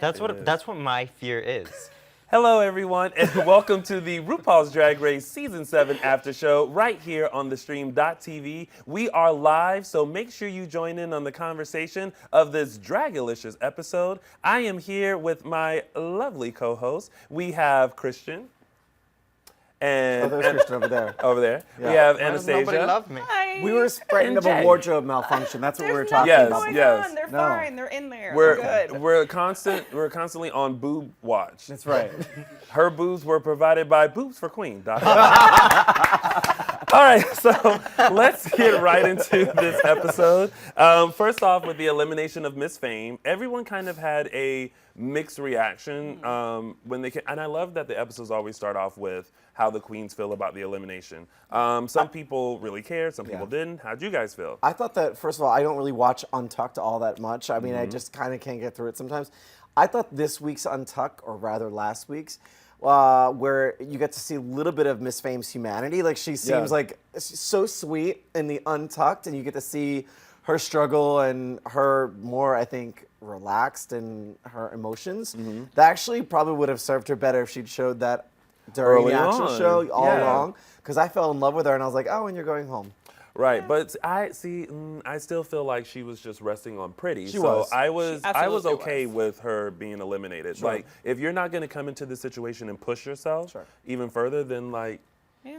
That's what my fear is. Hello, everyone, and welcome to the RuPaul's Drag Race Season 7 After Show right here on the Stream.tv. We are live, so make sure you join in on the conversation of this Dragalicious episode. I am here with my lovely co-host. We have Christian. And there's Christian over there. Over there. Yeah. We have Why does Anastasia. nobody love me? Hi. We were frightened of Jay. a wardrobe malfunction. That's what we were talking Yes, about. Going yes. on. They're No. fine. They're in there. We're good. we're constantly on boob watch. That's right. Her boobs were provided by boobsforqueen.com. All right, so let's get right into this episode. First off, with the elimination of Miss Fame, everyone kind of had a mixed reaction when they came, and I love that the episodes always start off with how the queens feel about the elimination. Some people really cared, some people didn't. How'd you guys feel? I thought that, first of all, I don't really watch Untucked all that much. I mean, I just kind of can't get through it sometimes. I thought this week's Untucked, or rather last week's, where you get to see a little bit of Miss Fame's humanity. Like, she seems like so sweet in the Untucked, and you get to see her struggle and her more, I think, relaxed in her emotions. That actually probably would have served her better if she'd showed that during Early the actual on. show all Yeah. along. Because I fell in love with her, and I was like, oh, and you're going home. Right, but I still feel like she was just resting on Pretty. She so was. I was absolutely okay was. with her being eliminated. Like, if you're not going to come into this situation and push yourself even further, then like,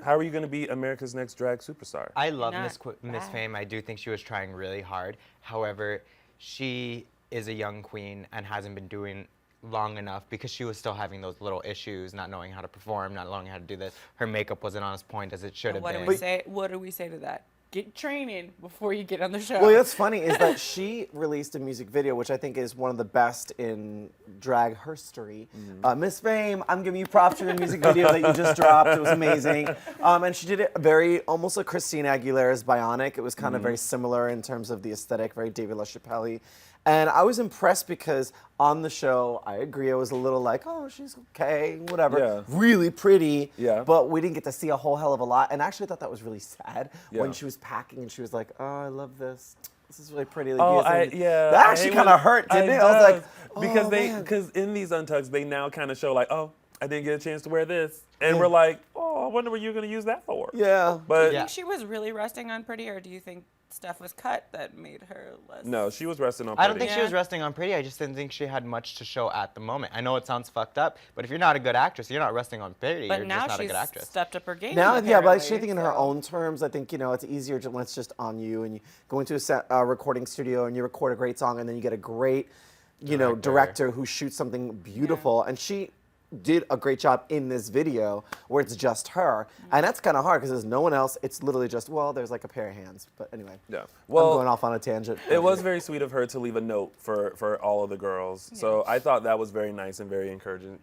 how are you going to be America's Next Drag Superstar? I love Not Miss bad. Fame. I do think she was trying really hard. However, she is a young queen and hasn't been doing long enough because she was still having those little issues, not knowing how to perform, not knowing how to do this. Her makeup wasn't on its point as it should have What been. do we say? What do we say to that? Get training before you get on the show. Well, what's funny is that she released a music video, which I think is one of the best in drag history. Miss Fame, I'm giving you props for your music video that you just dropped. It was amazing. And she did it very, almost like Christina Aguilera's Bionic. It was kind of very similar in terms of the aesthetic, very David LaChapelle. And I was impressed because on the show, I agree, I was a little like, oh, she's okay, whatever. Yeah. Really pretty, Yeah. but we didn't get to see a whole hell of a lot. And I actually thought that was really sad when Yeah. she was packing and she was like, oh, I love this. This is really pretty. Oh, Like, yeah. That I actually hate kind when- of hurt, didn't it? I was like, oh, because man. because in these Untucks, they now kind of show like, oh, I didn't get a chance to wear this. And we're like, oh, I wonder what you're going to use that for. Yeah. But do you think she was really resting on Pretty, or do you think stuff was cut that made her less? no, she was resting on I don't Pretty. think she was resting on Pretty. I just didn't think she had much to show at the moment. I know it sounds fucked up, but if you're not a good actress, you're not resting on Pretty. But You're now just not a she's good actress. stepped up her game. Now, yeah, but I apparently, think in her so- own terms, I think, it's easier when it's just on you and you go into a recording studio and you record a great song and then you get a great, director who shoots something beautiful. And she did a great job in this video where it's just her. And that's kind of hard because there's no one else. It's literally just, there's like a pair of hands. But anyway, Yeah. I'm Well, going off on a tangent. it was very sweet of her to leave a note for all of the girls. So I thought that was very nice and very encouraging.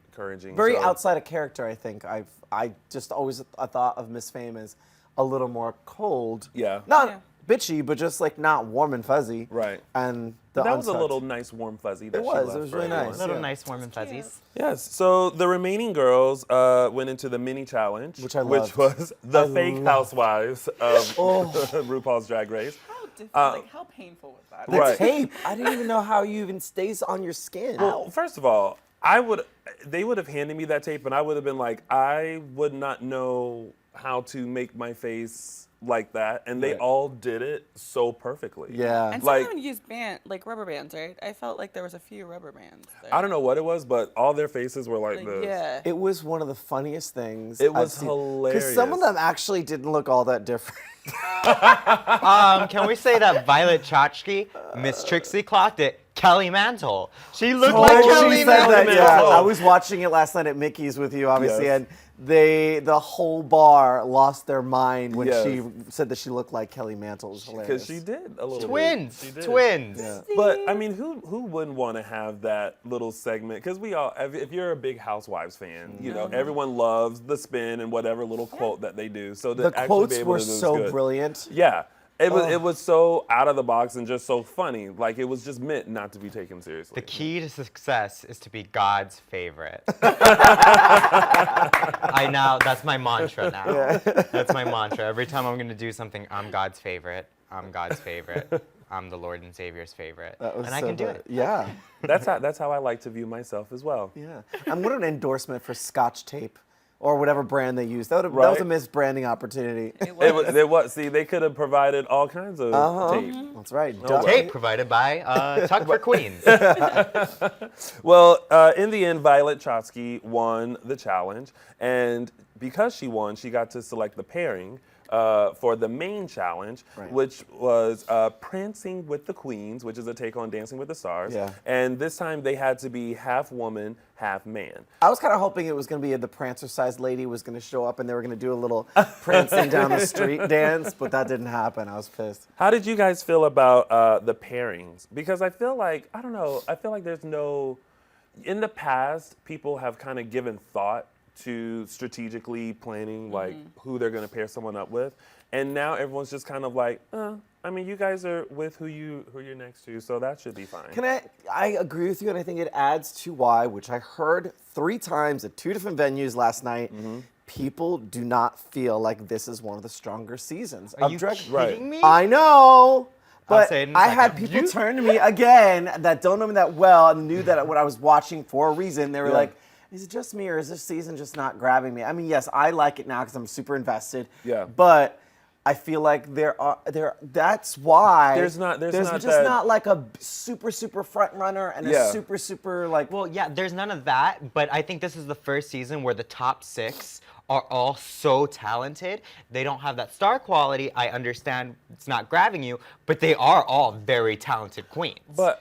Very So- outside of character, I think. I just always thought of Miss Fame as a little more cold. Yeah. Not Yeah. bitchy, but just like not warm and fuzzy. Right. And That was a Untucked. little nice warm fuzzy that It she was. left It was for really everyone. nice. Little Yeah. nice, warm and fuzzies. Yes. So the remaining girls went into the mini challenge, Which I loved. was the fake loved. housewives of Oh. RuPaul's Drag Race. How painful was that? The Right. tape. I didn't even know how you even stays on your skin. Well, first of all, they would have handed me that tape, and I would have been like, I would not know how to make my face like that, and they Right. all did it so perfectly. Yeah. And like- someone used rubber bands, right? I felt like there was a few rubber bands there. I don't know what it was, but all their faces were like this. Yeah. It was one of the funniest things. It was hilarious. Because some of them actually didn't look all that different. Can we say that Violet Chachki, Miss Trixie clocked it, Kelly Mantle. She looked like Oh, Kelly she said that, Mantle. yeah. I was watching it last night at Mickey's with you, obviously, Yes. and the whole bar lost their mind when Yes. she said that she looked like Kelly Mantle. It was hilarious. Because she did a little Twins. bit. She did. Twins. Yeah. But I mean, who wouldn't want to have that little segment? Because we all, if you're a big Housewives fan, everyone loves the spin and whatever little quote that they do. So to The actually quotes be able were to do this so good. brilliant. Yeah. It was so out of the box and just so funny. Like, it was just meant not to be taken seriously. The key to success is to be God's favorite. that's my mantra now. That's my mantra. Every time I'm going to do something, I'm God's favorite. I'm God's favorite. I'm the Lord and Savior's favorite. That was And I so can do good. it. Yeah. That's how I like to view myself as well. Yeah. And what an endorsement for Scotch tape or whatever brand they use. That was a Right. missed branding opportunity. It was. See, they could have provided all kinds of tape. That's right. well. Tape provided by Tuck for Queens. Well, in the end, Violet Chachki won the challenge, and because she won, she got to select the pairing for the main challenge, Right. which was Prancing with the Queens, which is a take on Dancing with the Stars. Yeah. And this time they had to be half woman, half man. I was kind of hoping it was going to be the prancer-sized lady was going to show up and they were going to do a little prancing down the street dance, but that didn't happen. I was pissed. How did you guys feel about the pairings? Because I feel like, I don't know, I feel like there's no, in the past, people have kind of given thought to strategically planning like who they're going to pair someone up with. And now everyone's just kind of like, I mean, you guys are with who you're next to, so that should be fine. I agree with you, and I think it adds to why, which I heard 3 times at 2 different venues last night, people do not feel like this is one of the stronger seasons Are of you Drag kidding Race. me? I know, but say it in a I had second. people turn to me again that don't know me that well and knew that what I was watching for a reason. They were like, is it just me or is this season just not grabbing me? I mean, yes, I like it now because I'm super invested. Yeah. But I feel like that's why There's just that- not like a super front runner and Yeah. a super like. Well, yeah, there's none of that, but I think this is the first season where the top 6 are all so talented. They don't have that star quality. I understand it's not grabbing you, but they are all very talented queens. But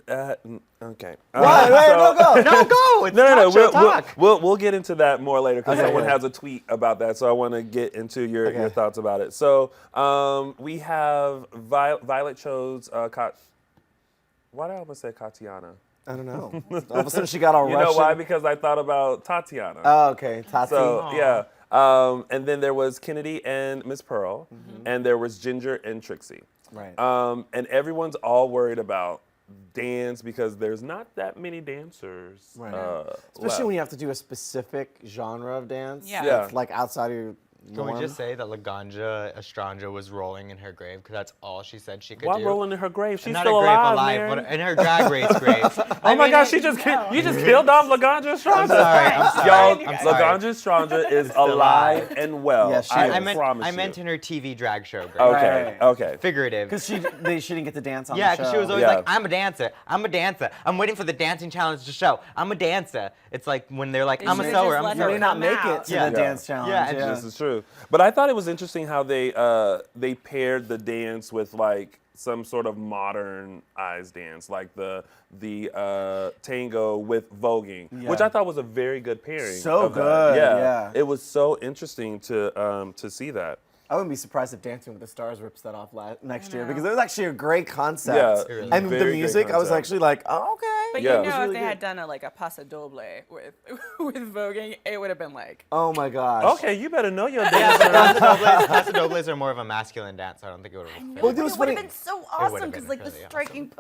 okay. Wait, no, go. No, go! It's No. talk show talk. We'll get into that more later because Okay. someone has a tweet about that, so I want to get into your Okay. thoughts about it. So we have Violet chose why did I almost say Katiana? I don't know. All of a sudden she got all You Russian. know why? Because I thought about Tatiana. Oh, okay. Tati. So yeah. And then there was Kennedy and Miss Pearl, and there was Ginger and Trixie. Right. And everyone's all worried about dance because there's not that many dancers. Right. Especially left. when you have to do a specific genre of dance. Yeah. Yeah. That's like outside of your Can we norm. just say that Laganja Estranja was rolling in her grave because that's all she said she could Why do? rolling in her grave? She's Not still a grave alive, alive, Mary. but in her drag race grave. Oh my gosh, you just killed off Laganja Estranja. I'm sorry. Y'all, I'm sorry. Laganja Estranja is alive and well. Yes, she I, is. promise I you. meant in her TV drag show grave. Okay, Right. okay. Figurative. Because she didn't get to dance on Yeah, the show. because she was always Yeah. like, I'm a dancer. I'm a dancer. I'm waiting for the dancing challenge to show. I'm a dancer. It's like when they're like, They I'm a should've sewer. just I'm a let You her may sewer. not come make out. it to Yeah. the dance challenge. Yeah, and This is true. But I thought it was interesting how they paired the dance with like some sort of modernized dance, like the tango with voguing, Yeah. which I thought was a very good pairing. So of that. good, Yeah. yeah. It was so interesting to see that. I wouldn't be surprised if Dancing with the Stars rips that off next year know. because it was actually a great concept. Yeah, really and very the great music, I was concept. actually like, oh, okay. But Yeah. you It was know, really if they had good. done a paso doble with with voguing, it would have been like. Oh my gosh. Okay, you better know your Yeah, dance. Paso dobles are more of a masculine dance. So I don't think it would have fit. Well, it was it would have funny. been so would've awesome been because like the really striking.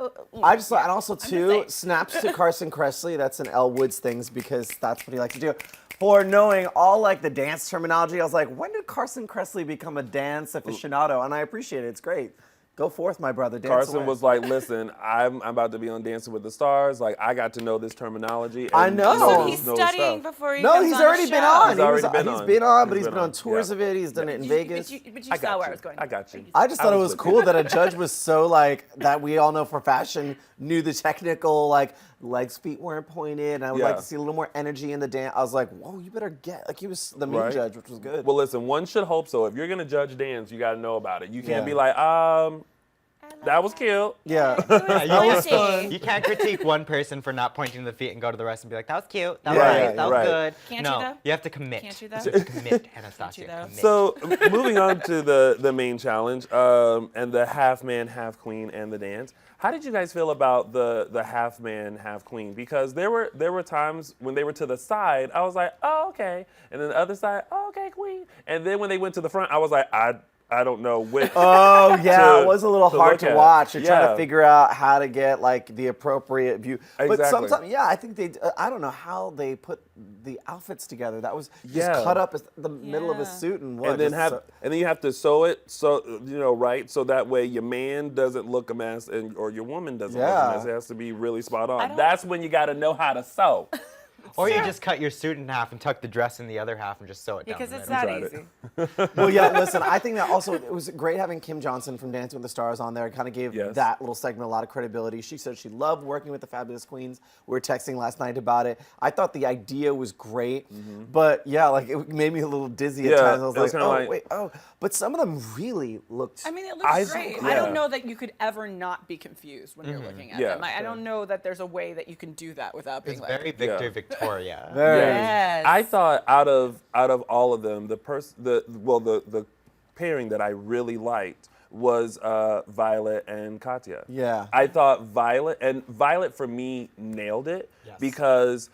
I just thought, and also just too, saying. snaps to Carson Kressley. That's an Elle Woods things because that's what he likes to do. For knowing all like the dance terminology, I was like, when did Carson Kressley become a dance aficionado? And I appreciate it. It's great. Go forth, my brother. Dance Carson away. was like, "Listen, I'm about to be on Dancing with the Stars. Like, I got to know this terminology." And I know. So Oh, he's know studying stuff. before he No, comes he's on the already been show. on. He's He already was- been he's on. been on, but He's he's been on tours yeah. of it. He's done it in Vegas. But you I got saw where you. I was going. I got you. I just thought it was with you. cool that a judge was so like that we all know for fashion knew the technical like legs, feet weren't pointed. And I would like Yeah. to see a little more energy in the dance. I was like, whoa, you better get like he was the main Right. judge, which was good. Well, listen, one should hope so. If you're gonna judge dance, you gotta know about it. You can't Yeah. be like, that was cute. yeah. You can't critique one person for not pointing to the feet and go to the rest and be like, that was cute, that was Yeah, nice, yeah, that was right. good. Can't no, you though? you have to commit. Can't you though? You have to commit, Anastasia. though? Commit. So moving on to the main challenge and the half man, half queen, and the dance. How did you guys feel about the half man, half queen? Because there were times when they were to the side, I was like, oh okay, and then the other side, oh, okay, queen. And then when they went to the front, I was like, I don't know which. Oh yeah, to- it was a little to hard look to at. watch. You're trying Yeah. to figure out how to get like the appropriate view. But Exactly. sometimes, yeah, I think they. I don't know how they put the outfits together. That was just Yeah. cut up as the middle of a Yeah. suit and what? And then just and then you have to sew it right, so that way your man doesn't look a mess or your woman doesn't look Yeah. a mess. It has to be really spot on. don't- That's when you got to know how to sew. Or you just cut your suit in half and tuck the dress in the other half and just sew it down Because the it's middle. that tried it. easy. Well, yeah, listen, I think that also it was great having Kim Johnson from Dancing with the Stars on there. It kind of gave Yes. that little segment a lot of credibility. She said she loved working with the Fabulous Queens. We were texting last night about it. I thought the idea was great, but yeah, like it made me a little dizzy at Yeah, times. I was it was like, kinda oh, like- wait, oh. But some of them really looked. I mean, it I- looks great. I yeah. don't know that you could ever not be confused when you're looking at Yeah, them. I don't know that there's a way that you can do that without being It's like. very Victor Yeah. Victoria. Very. Yes. I thought out of all of them, the pairing that I really liked was Violet and Katya. Yeah. I thought Violet for me nailed it Yes. because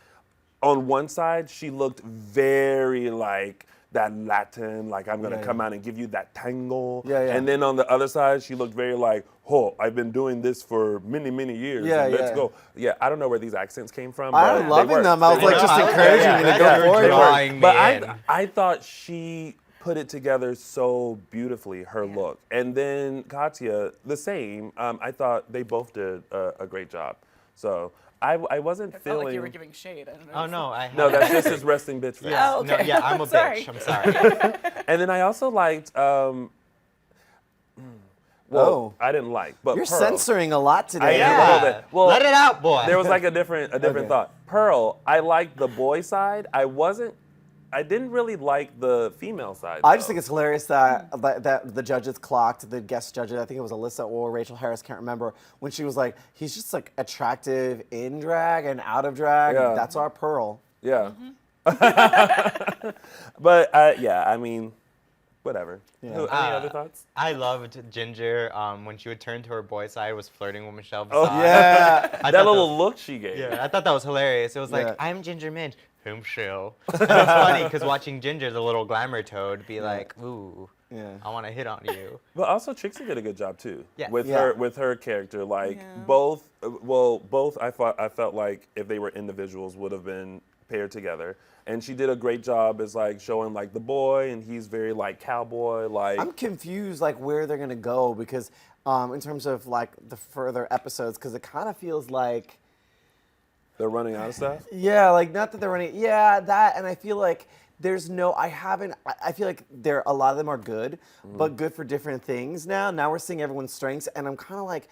on one side she looked very like that Latin, like I'm gonna Yeah, come yeah. out and give you that tango. Yeah, yeah. And then on the other side she looked very like, oh, I've been doing this for many, many years. Yeah, and let's yeah. go. Yeah, I don't know where these accents came from. I'm but they loving worked. them. I was They like worked. just I was encouraging very you to good. go That's for it. drawing me But in. I thought she put it together so beautifully, her look. And then Katya, the same. I thought they both did a great job. So I wasn't I felt feeling. like you were giving shade. I don't know. Oh no, I No, had- that's just his resting bitch face. Yeah, Oh, no, okay. yeah, I'm a Sorry. bitch. I'm sorry. And then I also liked. Well, Oh. I didn't like, but You're Pearl. censoring a lot I today. am a little bit. Well, let it out, boy. There was like a different Okay. thought. Pearl, I liked the boy side. I didn't really like the female side. I just though. think it's hilarious that the judges clocked, the guest judges, I think it was Alyssa or Rachel Harris, can't remember, when she was like, he's just like attractive in drag and out of drag. Yeah. That's our Pearl. Yeah. Mm-hmm. But yeah, I mean, whatever. Yeah. Any other thoughts? I loved Ginger when she would turn to her boy side, was flirting with Michelle Oh, Visage. Yeah. I That thought little look she gave. Yeah, I thought that was hilarious. It was like, Yeah. I'm Ginger Minch. Whom she'll. And it's funny because watching Ginger, the little glamour toad, be like, ooh, Yeah. I want to hit on you. But also Trixie did a good job too. Yeah. With Yeah. her character, like Yeah. both I felt like if they were individuals would have been paired together. And she did a great job as like showing like the boy, and he's very like cowboy, like I'm confused like where they're gonna go because in terms of like the further episodes, because it kind of feels like they're running out of stuff. yeah, like not that they're running. Yeah, that, and I feel like there's no. I feel like a lot of them are good, but good for different things. Now we're seeing everyone's strengths, and I'm kind of like,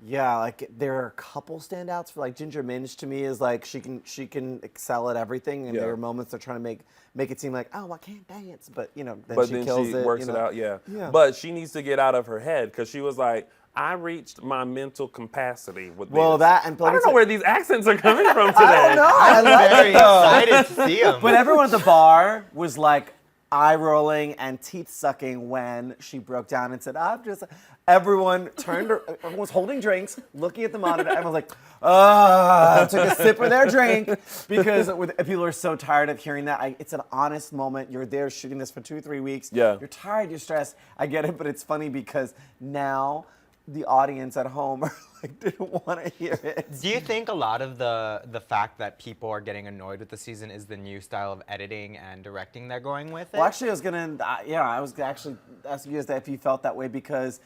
yeah, like there are a couple standouts for like Ginger Minj to me is like she can excel at everything, and Yeah. there are moments they're trying to make it seem like oh I can't dance, but you know then But she then kills she it. works you it know? out, yeah. Yeah. But she needs to get out of her head because she was like, I reached my mental capacity with Well, this. that and I don't know where these accents are coming from today. I don't know. I I'm like very it though. excited to see him. But everyone at the bar was like eye rolling and teeth sucking when she broke down and said, I'm just. Everyone everyone was holding drinks, looking at the monitor. Everyone was like, took a sip of their drink because people are so tired of hearing that. It's an honest moment. You're there shooting this for 2-3 weeks. Yeah. You're tired, you're stressed. I get it, but it's funny because now the audience at home are like, didn't want to hear it. Do you think a lot of the fact that people are getting annoyed with the season is the new style of editing and directing they're going with it? Well, actually, I was actually asking you if you felt that way because,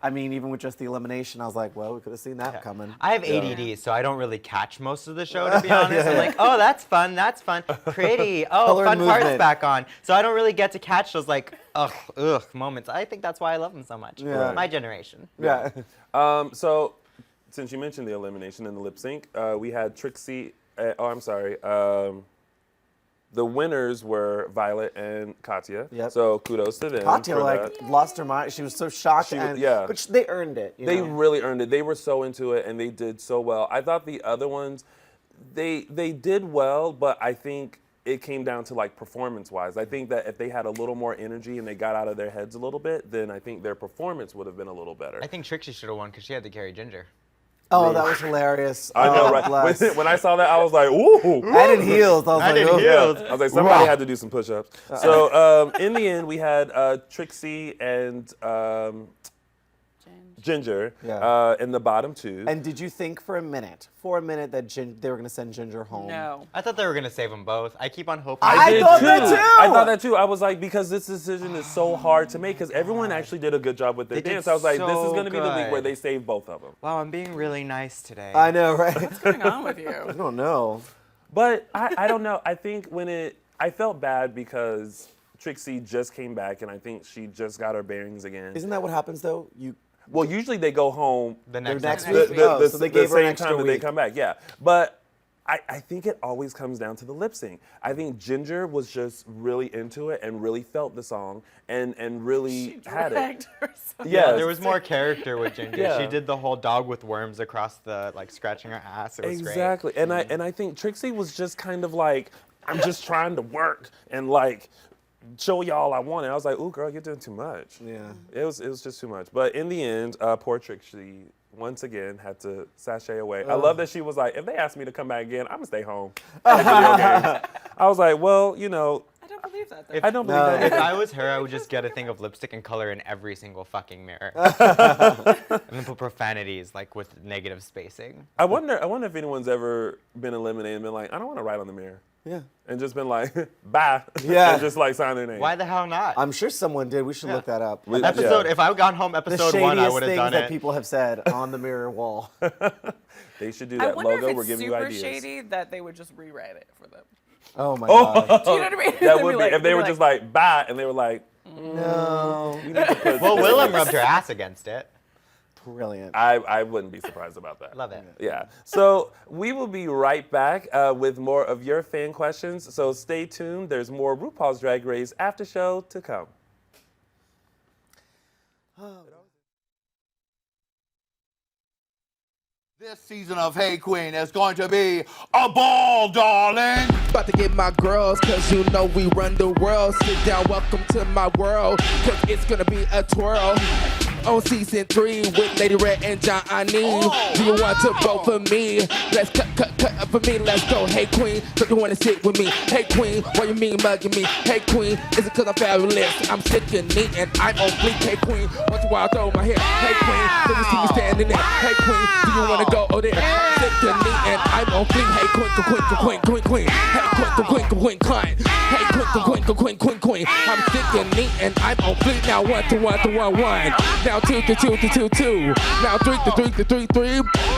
I mean, even with just the elimination, I was like, well, we could have seen that coming. I have ADD, so I don't really catch most of the show, to be honest. I'm like, oh, that's fun, pretty. Oh, Color fun and part's movement. back on. So I don't really get to catch those like, ugh moments. I think that's why I love them so much. Yeah. My generation. Yeah. So, since you mentioned the elimination and the lip sync, we had Trixie. The winners were Violet and Katya. Yep. So kudos to them. Katya for like that. lost her mind. She was so shocked, She- and yeah. but they earned it. You They know? really earned it. They were so into it, and they did so well. I thought the other ones, they did well, but I think it came down to like performance-wise. I think that if they had a little more energy and they got out of their heads a little bit, then I think their performance would have been a little better. I think Trixie should have won because she had to carry Ginger. Oh, that was hilarious. I know, Oh, right? bless. When I saw that, I was like, ooh. And in heels. I was like, in oh. heels. I was like, somebody Wow. had to do some push-ups. So in the end, we had Trixie and Ginger Yeah. in the bottom two. And did you think for a minute that they were going to send Ginger home? No. I thought they were gonna save them both. I keep on hoping. I did thought that too. I thought that too. I was like, because this decision is so hard to make, because everyone actually did a good job with their They did dance. I was like, this is so going to be the week where good. they save both of them. Wow, I'm being really nice today. I know, right? What's going on with I you? don't know. But I don't know. I think I felt bad because Trixie just came back, and I think she just got her bearings again. Isn't that what happens though? Well, usually they go home the next next night. week? Oh, so they gave her an same extra time that they week. come back. Yeah, but I think it always comes down to the lip sync. I think Ginger was just really into it and really felt the song and really had it. Dragged herself. Yeah, There was more character with Ginger. Yeah. She did the whole dog with worms across the scratching her ass. It was Exactly. And I think Trixie was just kind of like, I'm just trying to work and like show y'all I want it. I was like, ooh, girl, you're doing too much. Yeah. It was just too much. But in the end, poor Trixie once again had to sashay away. I love that she was like, if they ask me to come back again, I'm gonna stay home. Play video games. I was like, well, you know, I don't believe that. Though. If, I don't believe No. that. if I was her, I would just get a thing of lipstick and color in every single fucking mirror, and then put profanities like with negative spacing. I wonder if anyone's ever been eliminated and been like, I don't want to write on the mirror. Yeah. And just been like, bye. Yeah. And just like sign their name. Why the hell not? I'm sure someone did. We should look that up. We- Episode. yeah. If I got home The episode 1, I shadiest would have things done that it. people have said on the mirror wall. They should do I that wonder logo. if We're it's giving you super ideas. shady that they would just rewrite it for them. Oh my god. Do you know what I mean? That They'd would be like- if they they'd were be just like, bye, and they were like, No. we need to put Well, Willem rubbed her ass against it. Brilliant. I wouldn't be surprised about that. Love it. Yeah. So we will be right back with more of your fan questions. So stay tuned. There's more RuPaul's Drag Race after show to come. This season of Hey Queen is going to be a ball, darling. About to get my girls, cause you know we run the world. Sit down, welcome to my world, cause it's gonna be a twirl. On season 3 with Lady Red and Johnny. Do you want to vote for me? Let's cut up for me, let's go. Hey Queen, so you wanna sit with me? Hey Queen, what you mean mugging me? Hey Queen, is it cause I'm fabulous? I'm sick and neat and I'm on fleek. Hey Queen, watch a while throw my hair. Hey Queen, do you see me standing there? Hey Queen, do you wanna go over there? Sick and neat and I'm on fleek. Hey Queen. Hey Queen. I'm sick and neat and I'm on fleek. Now 1 to 1 to 1 1. Now 2 to 2 to 2 2. Now 3 to 3 to 3 3.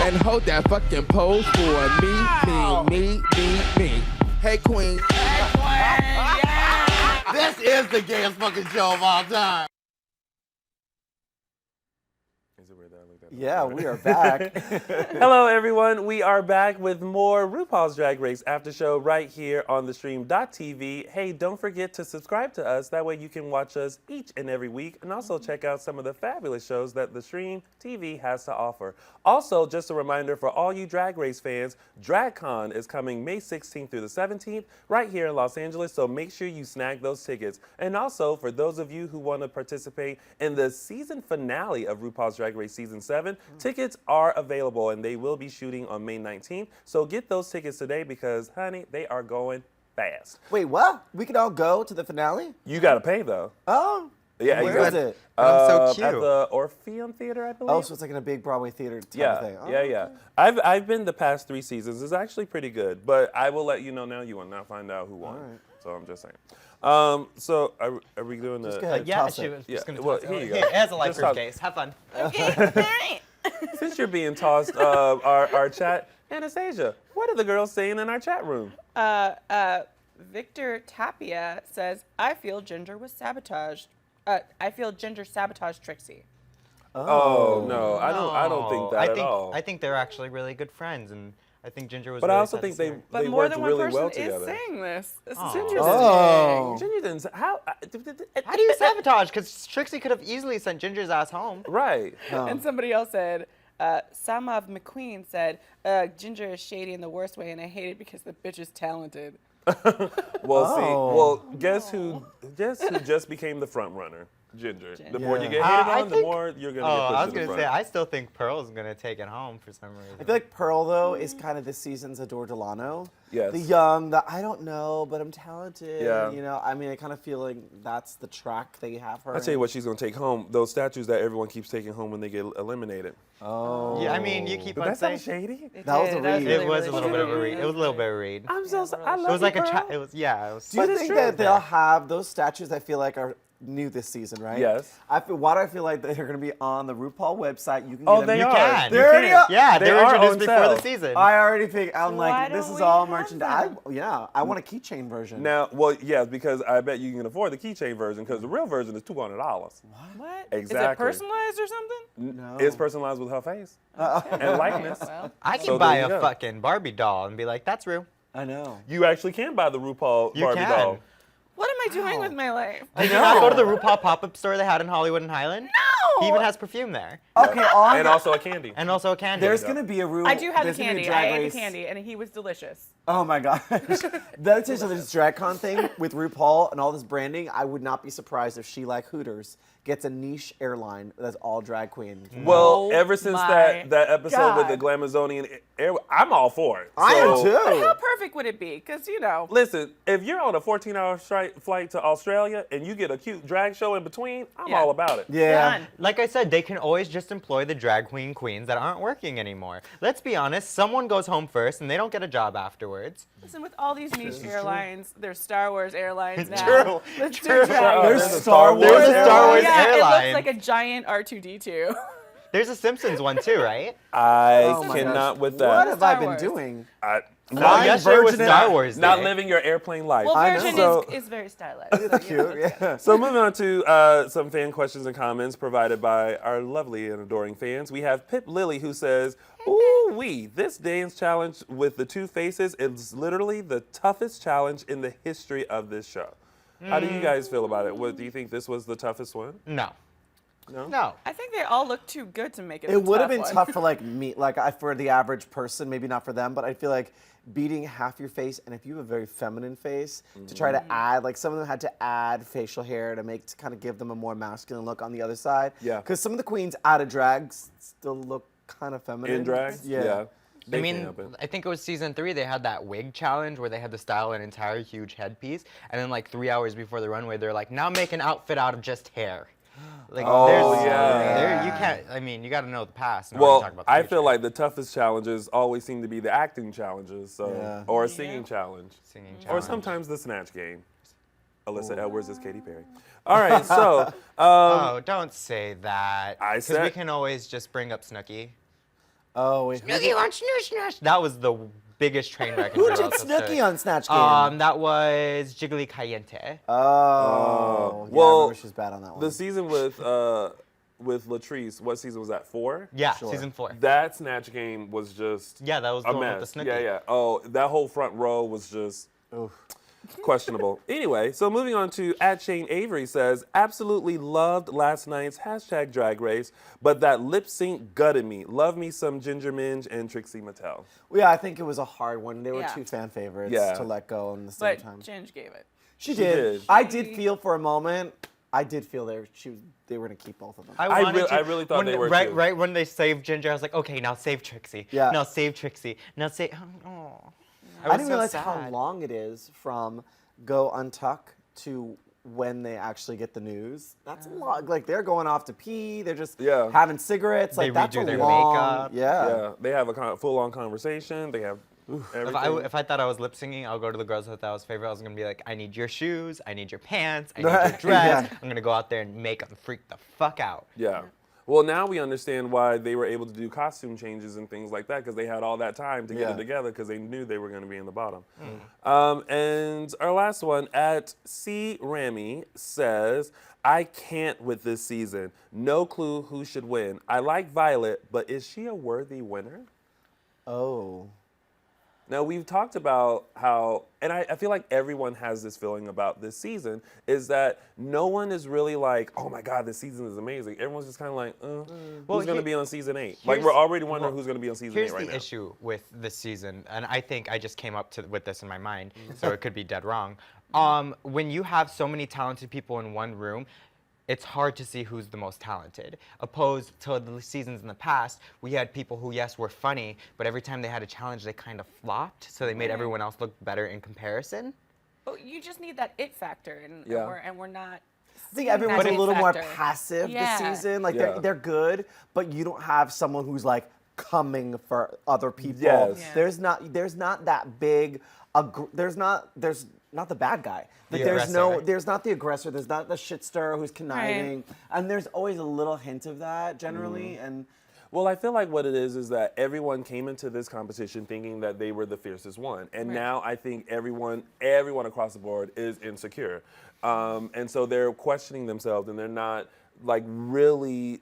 And hold that fucking pose for me. Hey Queen. This is the gayest fucking show of all time. Yeah, we are back. Hello, everyone. We are back with more RuPaul's Drag Race after show right here on the stream.tv. Hey, don't forget to subscribe to us. That way you can watch us each and every week and also check out some of the fabulous shows that the Stream TV has to offer. Also, just a reminder for all you Drag Race fans, DragCon is coming May 16th through the 17th right here in Los Angeles, so make sure you snag those tickets. And also, for those of you who want to participate in the season finale of RuPaul's Drag Race Season 7, tickets are available and they will be shooting on May 19th. So get those tickets today because, honey, they are going fast. Wait, what? We can all go to the finale? You got to pay, though. Oh. Yeah, Where exactly. is it? I'm so cute. At the Orpheum Theater, I believe. Oh, so it's like in a big Broadway theater type Yeah, of thing. Oh, yeah. I've been the past 3 seasons. It's actually pretty good, but I will let you know now. You will not find out who won. right. So I'm just saying. So are we doing the? Just go ahead. Yeah, Toss she it. was Yeah, just gonna well, toss here it. you go. It has a Just life toss- case. Have fun. Since you're being tossed, our chat, Anastasia, what are the girls saying in our chat room? Victor Tapia says, I feel Ginger was sabotaged. I feel Ginger sabotaged Trixie. Oh no, I don't think that at all. I think they're actually really good friends, and I think Ginger was. But really I also think they satisfying. But they more worked than one really person well is together. saying this. This Aw. is interesting. Oh. Ginger didn't. How How do you sabotage? Because Trixie could have easily sent Ginger's ass home. Right. And somebody else said, Samav McQueen said, Ginger is shady in the worst way, and I hate it because the bitch is talented. Well, Oh. see. Well, guess who just became the front runner? Ginger. The Ginger. more you Yeah. get hated I on, the think- more you're gonna Oh, get pushed I was to the gonna say, front. I still think Pearl's gonna take it home for some reason. I feel like Pearl though is kind of this season's Adore Delano. Yes. The young, the I don't know, but I'm talented. Yeah. You know, I mean, I kind of feel like that's the track they have her. I'll tell you in. what she's gonna take home. Those statues that everyone keeps taking home when they get eliminated. Oh. Yeah, I mean, you keep Did on that sound saying. shady? That was a read. It was a really little bit of a shady. read. It was a little bit of a read. I'm so sorry. I It love was like you, a Pearl. it was yeah. It was. Do you But think it's that true. they'll have those statues? I feel like are new this season, right? Yes. Why do I feel like they're going to be on the RuPaul website? You can Oh, get them. they You are. can. They're already up. Yeah, they were are introduced on before sale. the season. I already think I'm Why like, this don't is we all have merchandise. them? I want a keychain version. Now, well, yes, because I bet you can afford the keychain version because the real version is $200. What? Exactly. Is it personalized or something? No. It's personalized with her face and likeness. Well, I can So buy there you a go. fucking Barbie doll and be like, that's real. I know. You actually can buy the RuPaul You Barbie can. doll. what am I doing with my life? Did you not go to the RuPaul pop-up store they had in Hollywood and Highland? No! He even has perfume there. Okay, on And also a candy. And also a candy. there's going to be a Ru. I do have the there's gonna be a candy. Drag I ate the Race- candy, and he was delicious. Oh my gosh. That's just this DragCon thing with RuPaul and all this branding. I would not be surprised if she, like Hooters, gets a niche airline that's all drag queen. Well, Oh ever since my that episode with the God. Glamazonian Air, I'm all for it. I am So, too. But how perfect would it be? Because, you know, Listen, if you're on a 14-hour flight to Australia and you get a cute drag show in between, I'm Yeah. all about it. Yeah. done. Like I said, they can always just employ the drag queens that aren't working anymore. Let's be honest, someone goes home first and they don't get a job afterwards. Listen, with all these niche airlines, there's Star Wars Airlines now. True, Let's do true. drag. There's There's a Star Wars. There's a Star Wars yeah, airline. it looks like a giant R2D2. There's a Simpsons one too, right? I Oh my cannot gosh. with What that. have I Star been Wars. doing? I, Well, not, yesterday was Virgin Star Wars not Day. living your airplane life. Well, I know. Virgin So- is very stylized. Cute, yeah. So moving on to some fan questions and comments provided by our lovely and adoring fans. We have Pip Lily who says, "Ooh wee, this dance challenge with the two faces is literally the toughest challenge in the history of this show." How do you guys feel about it? What do you think this was the toughest one? No. No? No. I think they all look too good to make it. It would have been one. tough for like me, for the average person, maybe not for them, but I feel like beating half your face, and if you have a very feminine face, to try to add, like some of them had to add facial hair to kind of give them a more masculine look on the other side. Yeah. Because some of the queens out of drag still look kind of feminine. In drag? Yeah. They I can't mean, help it. I think it was season 3. They had that wig challenge where they had to style an entire huge headpiece, and then like 3 hours before the runway, they're like, "Now make an outfit out of just hair." Like, Oh, there's, yeah. you can't. I mean, you got to know the past. in order to Well, talk about the I future. feel like the toughest challenges always seem to be the acting challenges, so Yeah. or a singing challenge, Singing or challenge. sometimes the snatch game. Alyssa Edwards is Katy Perry. All right, so Oh, don't say that. I Because we said- can always just bring up Snooki. Oh, wait. Snooki wants snoosh snoosh. That was the biggest train wreck. in Who Girls did History. Snooki on Snatch Game? That was Jiggly Caliente. Oh. Yeah, I well, remember she was bad on that one. the season with Latrice, what season was that? 4? Yeah, Sure. season 4. That snatch game was just Yeah, that was the a one mess. with the Snooki. Yeah, yeah. Oh, that whole front row was just questionable. Anyway, so moving on to @Shane Avery says, absolutely loved last night's #Drag Race, but that lip sync gutted me. Love me some Ginger Minj and Trixie Mattel. Well, yeah, I think it was a hard one. They were Yeah. two fan favorites Yeah. to let go in the same But time. Ginge gave it. She She did. did. I did feel for a moment. I did feel they were gonna keep both of them. I wanted really thought when, they were right, too. right when they saved Ginger, I was like, okay, now save Trixie. Yeah. Now save Trixie. Now save. Oh. I didn't realize how long it is from go untuck to when they actually get the news. That's a lot. Like they're going off to pee. They're just Yeah. having cigarettes. They Like that's redo a their long. makeup. Yeah. Yeah, they have a full-on conversation. They have everything. If I thought I was lip singing, I'll go to the girls that I was favorite. I was gonna be like, I need your shoes, I need your pants, I need your dress. Yeah. I'm gonna go out there and make them freak the fuck out. Yeah. Well, now we understand why they were able to do costume changes and things like that because they had all that time to get Yeah. it together because they knew they were going to be in the bottom. Mm. And our last one @C Rami says, I can't with this season. No clue who should win. I like Violet, but is she a worthy winner? Oh. Now, we've talked about how, and I feel like everyone has this feeling about this season, is that no one is really like, oh my God, this season is amazing. Everyone's just kind of like, Well, who's going to here- be on season 8? Like, here's- we're already wondering well, who's going to be on season 8 Here's right the now. issue with this season, and I think I just came up with this in my mind, so it could be dead wrong. When you have so many talented people in one room, it's hard to see who's the most talented. Opposed to the seasons in the past, we had people who, yes, were funny, but every time they had a challenge, they kind of flopped, so they made everyone else look better in comparison. But you just need that it factor, and Yeah. we're not. I think everyone's That a it little more factor. passive Yeah. this season. Like Yeah. they're good, but you don't have someone who's like coming for other people. Yes. Yeah. There's not that big. There's not the bad guy. Like The aggressor. there's not the aggressor. There's not the shit stirrer who's conniving, and there's always a little hint of that generally. And Well, I feel like what it is that everyone came into this competition thinking that they were the fiercest one, and now I think everyone across the board is insecure, and so they're questioning themselves, and they're not like really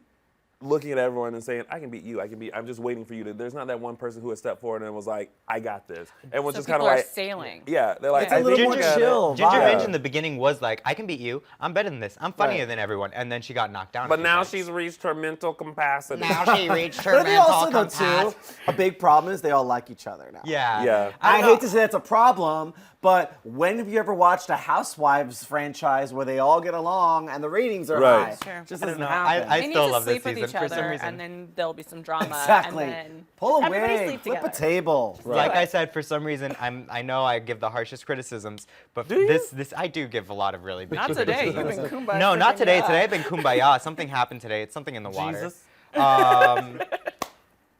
looking at everyone and saying, "I can beat you. I'm just waiting for you to." There's not that one person who has stepped forward and was like, "I got this." Everyone's So just kind people of are like, sailing. yeah, they're like, It's a "I little think more I got it." chill. Ginger vibe. Minj in the beginning was like, I can beat you. I'm better than this. I'm funnier Right. than everyone. And then she got knocked down. a But few now times. she's reached her mental capacity. Now she reached her but I think mental also though compass. too, a big problem is they all like each other now. Yeah. Yeah. I don't hate know. to say that's a problem, but when have you ever watched a Housewives franchise where they all get along and the ratings are Right. high? Sure. Just I doesn't don't know. happen. I They need still to love this sleep with season each for some other, reason. and then there'll be some drama. Exactly. And then Pull a everybody wig, sleep flip a together. table. Like I said, for some reason, I know I give the harshest criticisms, but this I do give a lot of really big Not today. You've criticisms. been kumbaya. No, not freaking today. out. Today I've been kumbaya. Something happened today. It's something in the water. Jesus.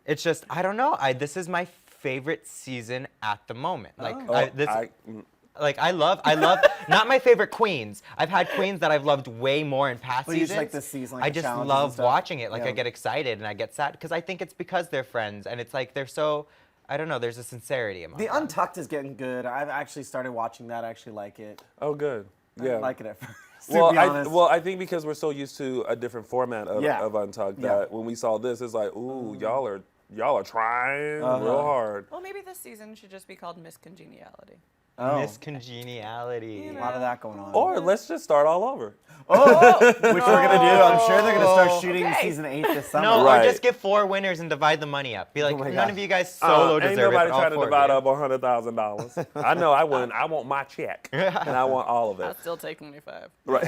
It's just I don't know. This is my favorite season at the moment. Like I love not my favorite queens. I've had queens that I've loved way more in past But you just seasons. like this season, like I the just challenges and love stuff? watching it. Like Yeah. I get excited and I get sad because I think it's because they're friends and it's like they're so I don't know. There's a sincerity among The them. Untucked is getting good. I've actually started watching that. I actually like it. Oh, good. I Yeah. didn't like it at first. Well, to be honest. I think because we're so used to a different format of Untucked that when we saw this, it's like, ooh, y'all are trying real hard. Well, maybe this season should just be called Miss Congeniality. Miss Congeniality. a lot of that going on. Or let's just start all over. Which we're gonna do. I'm sure they're gonna start shooting Okay. season 8 this summer. No, Right. or just give 4 winners and divide the money up. Be like, my none God. of you guys solo Ain't deserve nobody it. but all trying to 4 of divide you. up $100,000. I know I wouldn't. I want my check, and I want all of I'll it. still take 25. Right.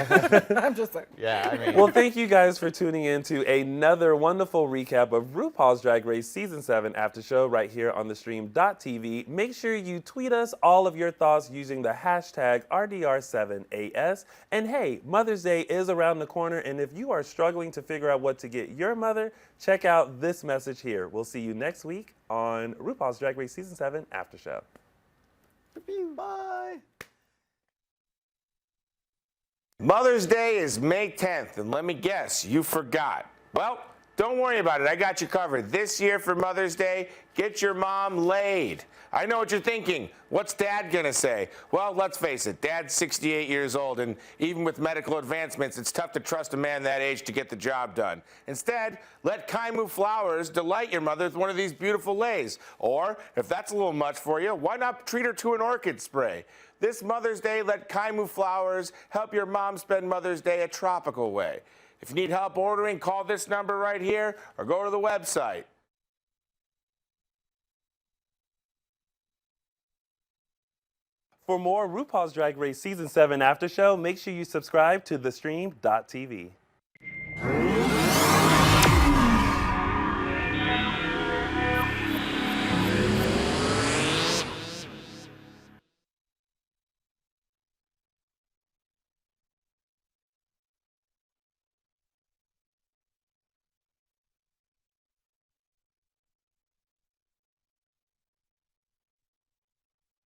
I'm just like. Yeah, I mean. Well, thank you guys for tuning in to another wonderful recap of RuPaul's Drag Race Season 7 After Show right here on the stream.tv. Make sure you tweet us all of your thoughts using the hashtag RDR7AS. And hey, Mother's Day is around the corner, and if you are struggling to figure out what to get your mother, check out this message here. We'll see you next week on RuPaul's Drag Race Season 7 After Show. Bye. Mother's Day is May 10th, and let me guess, you forgot. Well, don't worry about it. I got you covered. This year for Mother's Day, get your mom laid. I know what you're thinking. What's Dad gonna say? Well, let's face it, Dad's 68 years old, and even with medical advancements, it's tough to trust a man that age to get the job done. Instead, let Kaimu Flowers delight your mother with one of these beautiful lays. Or, if that's a little much for you, why not treat her to an orchid spray? This Mother's Day, let Kaimu Flowers help your mom spend Mother's Day a tropical way. If you need help ordering, call this number right here or go to the website. For more RuPaul's Drag Race Season 7 After Show, make sure you subscribe to thestream.tv.